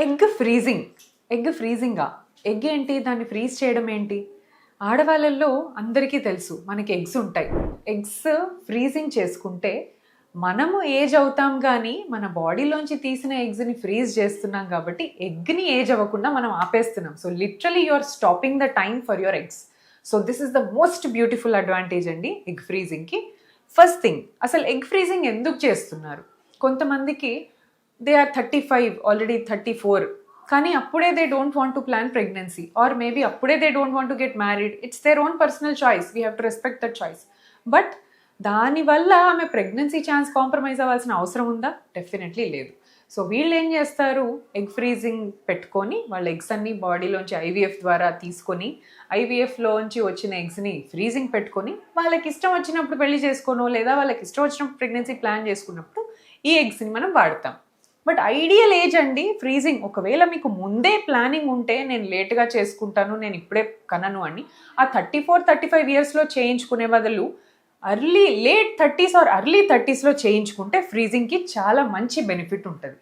Egg freezing. Egg ఫ్రీజింగా? Egg ఏంటి? దాన్ని freeze చేయడం ఏంటి? ఆడవాళ్ళల్లో అందరికీ తెలుసు మనకి ఎగ్స్ ఉంటాయి. ఎగ్స్ ఫ్రీజింగ్ చేసుకుంటే మనము ఏజ్ అవుతాం కానీ మన బాడీలోంచి తీసిన ఎగ్స్ని ఫ్రీజ్ చేస్తున్నాం కాబట్టి ఎగ్ని ఏజ్ అవ్వకుండా మనం ఆపేస్తున్నాం. So literally you are stopping the time for your eggs. So this is the most beautiful advantage అండి ఎగ్ ఫ్రీజింగ్కి. ఫస్ట్ థింగ్, అసలు ఎగ్ ఫ్రీజింగ్ ఎందుకు చేస్తున్నారు? కొంతమందికి దే ఆర్ 35, ఆల్రెడీ 34, కానీ అప్పుడే they don't want to plan pregnancy, or maybe అప్పుడే they don't want to get married. It's their own personal choice, we have to respect that choice. But దానివల్ల ఆమె pregnancy chance compromise అవ్వాల్సిన అవసరం ఉందా? Definitely లేదు. So వీళ్ళు ఏం చేస్తారు, ఎగ్ ఫ్రీజింగ్ పెట్టుకొని వాళ్ళ ఎగ్స్ అన్ని బాడీలోంచి ఐవీఎఫ్ ద్వారా తీసుకొని ఐవీఎఫ్లోంచి వచ్చిన ఎగ్స్ని ఫ్రీజింగ్ పెట్టుకొని వాళ్ళకి ఇష్టం వచ్చినప్పుడు పెళ్లి చేసుకోనో లేదా వాళ్ళకి ఇష్టం వచ్చినప్పుడు ప్రెగ్నెన్సీ ప్లాన్ చేసుకున్నప్పుడు ఈ ఎగ్స్ని మనం వాడతాం. బట్ ఐడియల్ ఏజ్ అండి ఫ్రీజింగ్. ఒకవేళ మీకు ముందే ప్లానింగ్ ఉంటే నేను లేట్గా చేసుకుంటాను, నేను ఇప్పుడే కనను అని ఆ 34-35 ఇయర్స్లో చేయించుకునే బదులు లేట్ 30s ఆర్ ఎర్లీ 30స్లో చేయించుకుంటే ఫ్రీజింగ్కి చాలా మంచి బెనిఫిట్ ఉంటుంది.